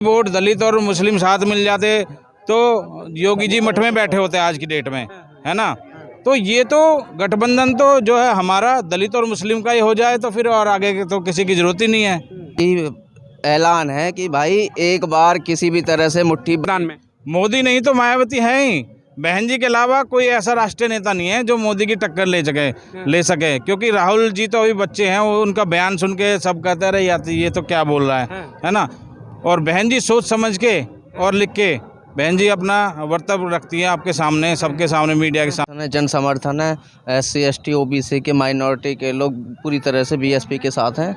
Vote दलित और मुस्लिम साथ मिल जाते तो योगी जी मठ में बैठे होते आज की डेट में, है ना। तो ये तो गठबंधन तो जो है हमारा दलित और मुस्लिम का ही हो जाए तो फिर और आगे तो किसी की जरूरत ही नहीं है। ऐलान है कि भाई एक बार किसी भी तरह से मुट्ठी में मोदी नहीं तो मायावती है ही। बहन जी के अलावा कोई ऐसा राष्ट्रीय नेता नहीं है जो मोदी की टक्कर ले सके क्योंकि राहुल जी तो अभी बच्चे हैं, वो उनका बयान सुन के सब कहते रहे ये तो क्या बोल रहा है ना। और बहन जी सोच समझ के और लिख के बहन जी अपना वक्तव्य रखती है आपके सामने, सबके सामने, मीडिया के सामने। जन समर्थन है, SC ST OBC के माइनॉरिटी के लोग पूरी तरह से BSP के साथ हैं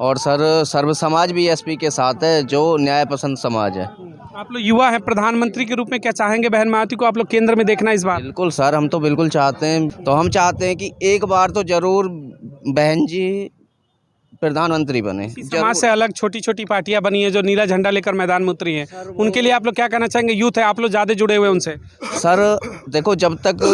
और सर्व समाज भी BSP के साथ है जो न्याय पसंद समाज है। आप लोग युवा हैं, प्रधानमंत्री के रूप में क्या चाहेंगे बहन मायावती को आप लोग केंद्र में देखना इस बार? बिल्कुल सर, हम तो बिल्कुल चाहते हैं। तो हम चाहते हैं कि एक बार तो जरूर बहन जी प्रधानमंत्री बने। समाज से अलग छोटी छोटी पार्टियां बनी है जो नीला झंडा लेकर मैदान में उतरी हैं, उनके लिए आप लोग क्या कहना चाहेंगे? यूथ है, आप लोग ज़्यादा जुड़े हुए उनसे। सर देखो, जब तक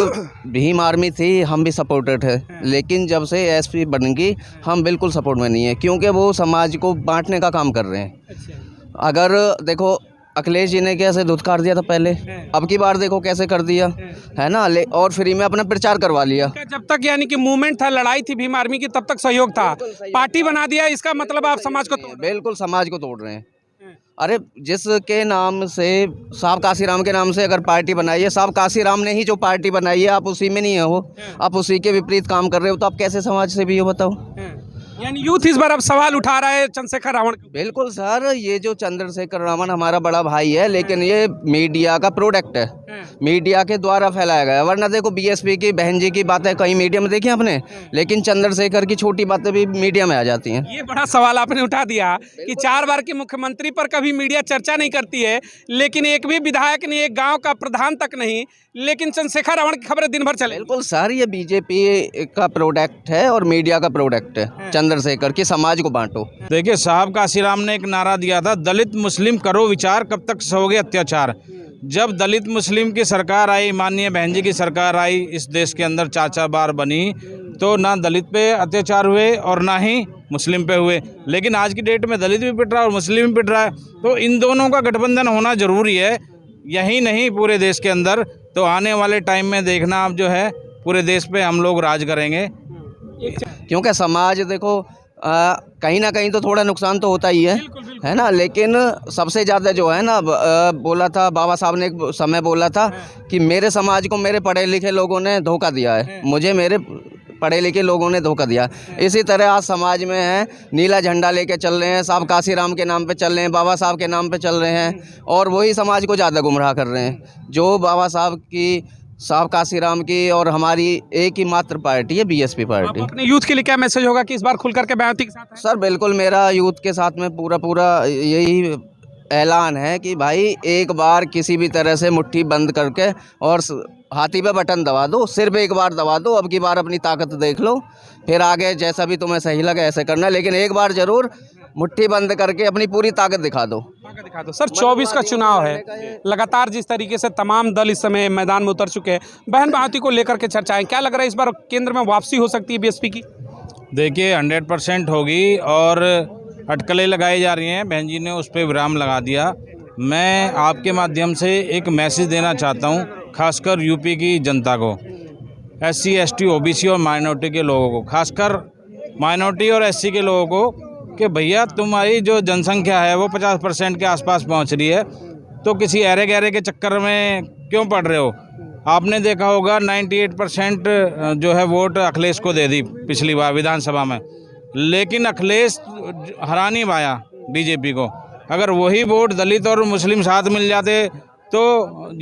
भीम आर्मी थी हम भी सपोर्टेड है, लेकिन जब से SP बन गई हम बिल्कुल सपोर्ट में नहीं है क्योंकि वो समाज को बांटने का काम कर रहे हैं। अगर देखो अखिलेश जी ने कैसे धुतकार दिया था पहले, अब की बार देखो कैसे कर दिया है ना, और फ्री में अपना प्रचार करवा लिया। जब तक यानी कि मूवमेंट था, लड़ाई थी भीम आर्मी की, तब तक सहयोग था। पार्टी बना दिया, इसका मतलब आप समाज को बिल्कुल समाज को तोड़ रहे हैं। अरे जिसके नाम से साहब काशीराम के नाम से अगर पार्टी बनाई है, साहब काशीराम ने ही जो पार्टी बनाई है, आप उसी में नहीं हो, आप उसी के विपरीत काम कर रहे हो, तो आप कैसे समाज से भी हो बताओ। यानी यूथ इस बार अब सवाल उठा रहा है चंद्रशेखर रावण। बिल्कुल सर, ये जो चंद्रशेखर रावण हमारा बड़ा भाई है, लेकिन ये मीडिया का प्रोडक्ट है, मीडिया के द्वारा फैलाया गया। वरना देखो BSP की बहन जी की बातें कहीं मीडिया में देखी आपने, लेकिन चंद्रशेखर की छोटी बातें भी मीडिया में आ जाती हैं। ये बड़ा सवाल आपने उठा दिया कि 4 बार के मुख्यमंत्री पर कभी मीडिया चर्चा नहीं करती है, लेकिन एक भी विधायक नहीं, एक गाँव का प्रधान तक नहीं, लेकिन चंद्रशेखर रावण की खबरें दिन भर चले। बिल्कुल सर, ये BJP का प्रोडक्ट है और मीडिया का प्रोडक्ट है चंद्रशेखर की, समाज को बांटो। देखिए साहब काशीराम ने एक नारा दिया था, दलित मुस्लिम करो विचार, कब तक सहोगे अत्याचार। जब दलित मुस्लिम की सरकार आई, माननीय बहन जी की सरकार आई इस देश के अंदर 4 बार बनी, तो ना दलित पे अत्याचार हुए और ना ही मुस्लिम पे हुए। लेकिन आज की डेट में दलित भी पिट रहा है और मुस्लिम भी पिट रहा है, तो इन दोनों का गठबंधन होना जरूरी है, यही नहीं पूरे देश के अंदर। तो आने वाले टाइम में देखना आप जो है पूरे देश पे हम लोग राज करेंगे। क्योंकि समाज देखो कहीं ना कहीं तो थोड़ा नुकसान तो होता ही है ना, लेकिन सबसे ज़्यादा जो है ना, बोला था बाबा साहब ने एक समय बोला था कि मेरे समाज को मेरे पढ़े लिखे लोगों ने धोखा दिया है, मुझे मेरे पढ़े लिखे लोगों ने धोखा दिया। इसी तरह आज समाज में है, नीला झंडा लेके चल रहे हैं, साहब काशीराम के नाम पे चल रहे हैं, बाबा साहब के नाम पे चल रहे हैं, और वही समाज को ज़्यादा गुमराह कर रहे हैं। जो बाबा साहब की, साहब काशीराम की और हमारी एक ही मात्र पार्टी है BSP पार्टी। अपने यूथ के लिए क्या मैसेज होगा कि इस बार खुल करके मायावती के साथ है? सर बिल्कुल, मेरा यूथ के साथ में पूरा यही ऐलान है कि भाई एक बार किसी भी तरह से मुट्ठी बंद करके और हाथी पे बटन दबा दो, सिर्फ एक बार दबा दो, अब की बार अपनी ताकत देख लो, फिर आगे जैसा भी तुम्हें सही लगे ऐसे करना, लेकिन एक बार जरूर मुट्ठी बंद करके अपनी पूरी ताकत दिखा दो। सर 24 का चुनाव है, लगातार जिस तरीके से तमाम दल इस समय मैदान में उतर चुके हैं, बहन मायावती को लेकर के चर्चाएं, क्या लग रहा है इस बार केंद्र में वापसी हो सकती है BSP की? देखिए 100% होगी और अटकलें लगाई जा रही हैं, बहन जी ने उस पर विराम लगा दिया। मैं आपके माध्यम से एक मैसेज देना चाहता हूं, खासकर यूपी की जनता को, SC ST OBC और माइनॉरिटी के लोगों को, खासकर माइनॉरिटी और SC के लोगों को, कि भैया तुम्हारी जो जनसंख्या है वो 50% के आसपास पहुंच रही है, तो किसी ऐरे गहरे के चक्कर में क्यों पड़ रहे हो। आपने देखा होगा 98% जो है वोट अखिलेश को दे दी पिछली बार विधानसभा में, लेकिन अखिलेश हरा नहीं पाया BJP को। अगर वही वोट दलित और मुस्लिम साथ मिल जाते तो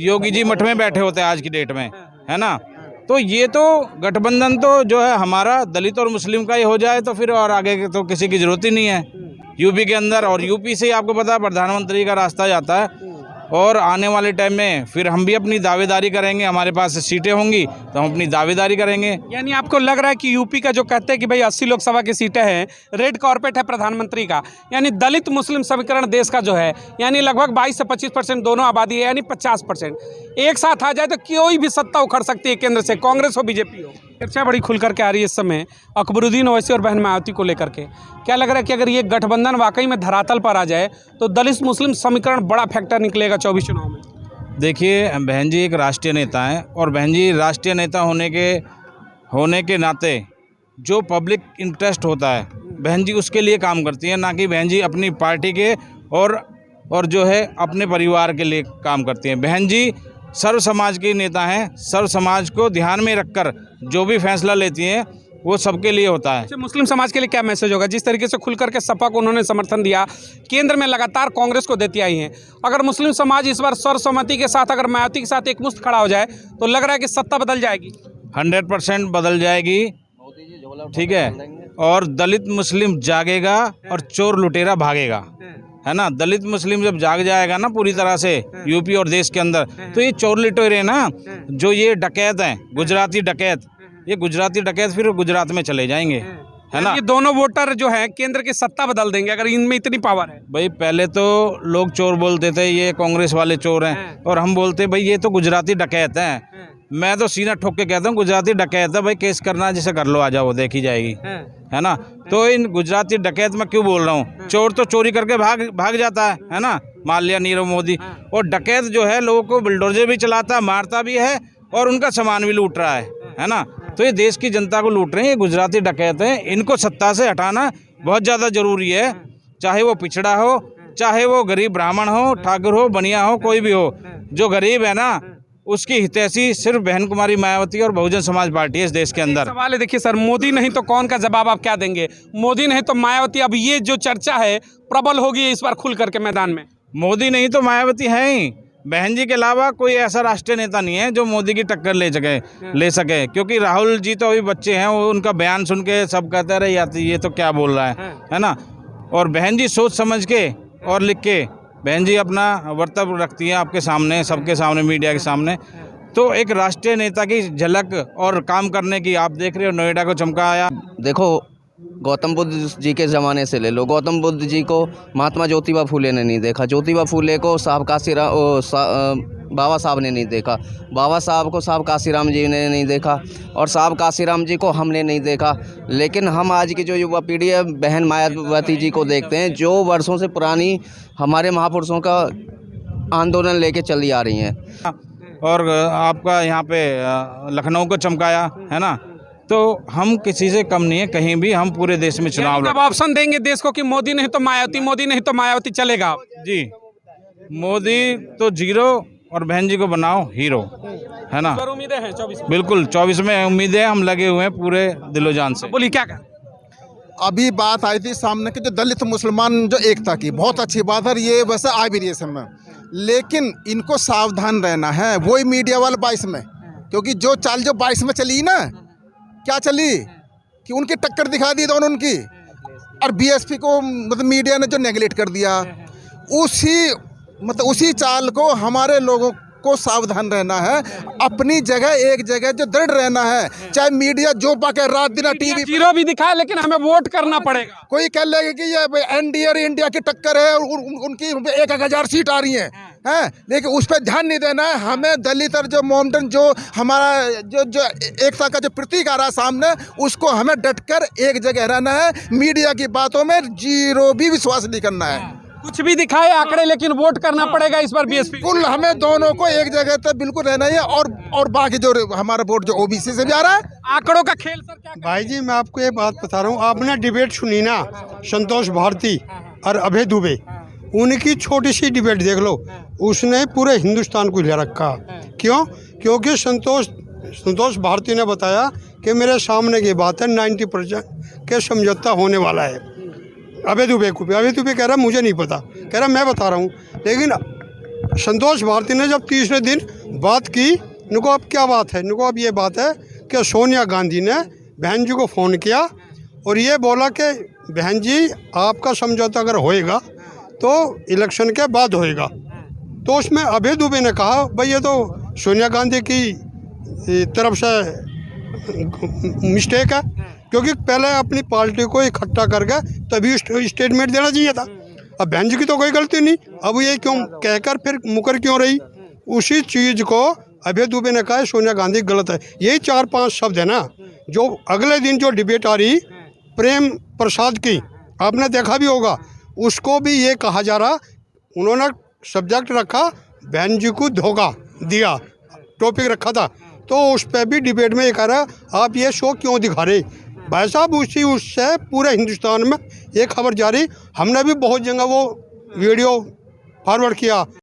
योगी जी मठ में बैठे होते आज की डेट में, है ना। तो ये तो गठबंधन तो जो है हमारा दलित और मुस्लिम का ही हो जाए तो फिर और आगे तो किसी की जरूरत ही नहीं है यूपी के अंदर। और यूपी से आपको पता है प्रधानमंत्री का रास्ता जाता है, और आने वाले टाइम में फिर हम भी अपनी दावेदारी करेंगे, हमारे पास सीटें होंगी तो हम अपनी दावेदारी करेंगे। यानी आपको लग रहा है कि यूपी का जो कहते हैं कि भाई 80 लोकसभा की सीटें हैं, रेड कॉर्पेट है प्रधानमंत्री का, यानी दलित मुस्लिम समीकरण देश का जो है, यानी लगभग 22 से 25% दोनों आबादी है, यानी 50% एक साथ आ जाए तो कोई भी सत्ता उखड़ सकती है केंद्र से, कांग्रेस हो BJP हो। चर्चा बड़ी खुल करके आ रही है इस समय अकबरुद्दीन ओवैसी और बहन मायावती को लेकर के। क्या लग रहा है कि अगर ये गठबंधन वाकई में धरातल पर आ जाए तो दलित मुस्लिम समीकरण बड़ा फैक्टर निकलेगा 24 चुनाव में? देखिए, बहन जी एक राष्ट्रीय नेता हैं और बहन जी राष्ट्रीय नेता होने के नाते जो पब्लिक इंटरेस्ट होता है बहन जी उसके लिए काम करती हैं, ना कि बहन जी अपनी पार्टी के और जो है अपने परिवार के लिए काम करती हैं। बहन जी सर्व समाज की नेता हैं, सर्व समाज को ध्यान में रखकर जो भी फैसला लेती हैं वो सबके लिए होता है। अच्छा, मुस्लिम समाज के लिए क्या मैसेज होगा? जिस तरीके से खुल करके सपा को उन्होंने समर्थन दिया, केंद्र में लगातार कांग्रेस को देती आई हैं, अगर मुस्लिम समाज इस बार सर्वसम्मति के साथ अगर मायावती के साथ एक मुश्त खड़ा हो जाए तो लग रहा है कि सत्ता बदल जाएगी? 100% बदल जाएगी, ठीक है। और दलित मुस्लिम जागेगा और चोर लुटेरा भागेगा, है ना। दलित मुस्लिम जब जाग जाएगा ना पूरी तरह से यूपी और देश के अंदर, तो ये चोर लुटेरे ना जो ये डकैत हैं, गुजराती डकैत, ये गुजराती डकैत फिर गुजरात में चले जाएंगे, है ना। ये दोनों वोटर जो हैं केंद्र की सत्ता बदल देंगे अगर इनमें इतनी पावर है। भाई पहले तो लोग चोर बोलते थे, ये कांग्रेस वाले चोर हैं, और हम बोलते भाई ये तो गुजराती डकैत हैं। मैं तो सीना ठोक के कहता हूँ गुजराती डकैत है भाई, केस करना है जिसे कर लो, आ जाओ, देखी जाएगी, है ना। तो इन गुजराती डकैत मैं क्यों बोल रहा हूँ? चोर तो चोरी करके भाग जाता है ना, मान लिया नीरव मोदी। और डकैत जो है लोगों को बुलडोजर भी चलाता है, मारता भी है और उनका सामान भी लूट रहा है ना। तो ये देश की जनता को लूट रहे हैं, ये गुजराती डकैत हैं। इनको सत्ता से हटाना बहुत ज़्यादा ज़रूरी है, चाहे वो पिछड़ा हो, चाहे वो गरीब ब्राह्मण हो, ठाकुर हो, बनिया हो, कोई भी हो। जो गरीब है ना उसकी हितैषी सिर्फ बहन कुमारी मायावती और बहुजन समाज पार्टी है इस देश के अंदर। सवाल है, देखिए सर, मोदी नहीं तो कौन का जवाब आप क्या देंगे? मोदी नहीं तो मायावती, अब ये जो चर्चा है प्रबल होगी इस बार खुल करके मैदान में। मोदी नहीं तो मायावती है ही। बहन जी के अलावा कोई ऐसा राष्ट्रीय नेता नहीं है जो मोदी की टक्कर ले सके, क्योंकि राहुल जी तो अभी बच्चे हैं, वो उनका बयान सुन के सब कहते रहे ये तो क्या बोल रहा है ना। और बहन जी सोच समझ के और लिख के बहन जी अपना वर्तव्य रखती है आपके सामने, सबके सामने, मीडिया के सामने। तो एक राष्ट्रीय नेता की झलक और काम करने की आप देख रहे हो, नोएडा को चमकाया। देखो, गौतम बुद्ध जी के ज़माने से ले लो, गौतम बुद्ध जी को महात्मा ज्योतिबा फूले ने नहीं देखा, ज्योतिबा फूले को बाबा साहब ने नहीं देखा, बाबा साहब को साहब काशीराम जी ने नहीं देखा, और साहब काशीराम जी को हमने नहीं देखा। लेकिन हम आज की जो युवा पीढ़ी है बहन मायावती जी को देखते हैं, जो वर्षों से पुरानी हमारे महापुरुषों का आंदोलन लेके चली आ रही हैं। और आपका यहाँ पे लखनऊ को चमकाया, है ना। तो हम किसी से कम नहीं है कहीं भी, हम पूरे देश में चुनाव जब ऑप्शन देंगे देश को कि मोदी नहीं तो मायावती, मोदी नहीं तो मायावती, चलेगा जी? मोदी तो जीरो और बहन जी को बनाओ हीरो, है ना। उम्मीदें हैं 24 में? बिल्कुल 24 में उम्मीदें, हम लगे हुए हैं पूरे दिलो जान से। बोलिए क्या कर? अभी बात आई थी सामने की जो दलित मुसलमान जो एकता की, बहुत अच्छी बात है, ये वैसे आ भी रही है समय, लेकिन इनको सावधान रहना है। वही मीडिया वाले 22 में, क्योंकि जो चाल जो 22 में चली ना, क्या चली कि उनकी टक्कर दिखा दी दोनों उनकी, और बीएसपी को मतलब मीडिया ने जो नेगलेक्ट कर दिया, उसी चाल को हमारे लोगों को सावधान रहना है। अपनी जगह एक जगह जो दृढ़ रहना है, चाहे मीडिया जो पाके रात दिन टीवी जीरो भी दिखाए, लेकिन हमें वोट करना पड़ेगा। कोई कह लेगा कि ये एनडीए और इंडिया की टक्कर है, उनकी 1,000 सीट आ रही हैं, लेकिन उस पर ध्यान नहीं देना है। हमें दलित और जो मोमडन जो हमारा जो एकता का जो प्रतीक आ रहा है सामने, उसको हमें डटकर एक जगह रहना है। मीडिया की बातों में जीरो भी विश्वास नहीं करना है। कुछ भी दिखाए आंकड़े, लेकिन वोट करना पड़ेगा इस बार बीएसपी। बिल्कुल, हमें दोनों को एक जगह तक बिल्कुल रहना है। और बाकी जो हमारा वोट जो ओबीसी से भी आ रहा है, आंकड़ों का खेल। सर क्या भाई जी, मैं आपको ये बात बता रहा हूँ, आपने डिबेट सुनी ना संतोष भारती और अभय दुबे, उनकी छोटी सी डिबेट देख लो, उसने पूरे हिंदुस्तान को हिला रखा। क्यों? क्योंकि संतोष भारती ने बताया कि मेरे सामने की बात है, 90% के समझौता होने वाला है। अभय दुबे कह रहा मुझे नहीं पता, कह रहा मैं बता रहा हूँ। लेकिन संतोष भारती ने जब तीसरे दिन बात की, इनको अब क्या बात है, इनको अब ये बात है कि सोनिया गांधी ने बहन जी को फ़ोन किया और ये बोला कि बहन जी आपका समझौता अगर होएगा तो इलेक्शन के बाद होएगा। तो उसमें अभय दुबे ने कहा भाई ये तो सोनिया गांधी की तरफ से मिस्टेक है, क्योंकि पहले अपनी पार्टी को इकट्ठा करके तभी स्टेटमेंट देना चाहिए था। अब बहन जी की तो कोई गलती नहीं, अब ये क्यों कहकर फिर मुकर क्यों रही? उसी चीज़ को अभय दुबे ने कहा सोनिया गांधी गलत है। यही 4-5 शब्द है ना, जो अगले दिन जो डिबेट आ रही प्रेम प्रसाद की, आपने देखा भी होगा, उसको भी ये कहा जा रहा, उन्होंने सब्जेक्ट रखा बहन जी को धोखा दिया, टॉपिक रखा था, तो उस पर भी डिबेट में ये कह रहा आप ये शो क्यों दिखा रहे भाई साहब। उससे पूरे हिंदुस्तान में ये खबर जारी, हमने भी बहुत जगह वो वीडियो फॉरवर्ड किया।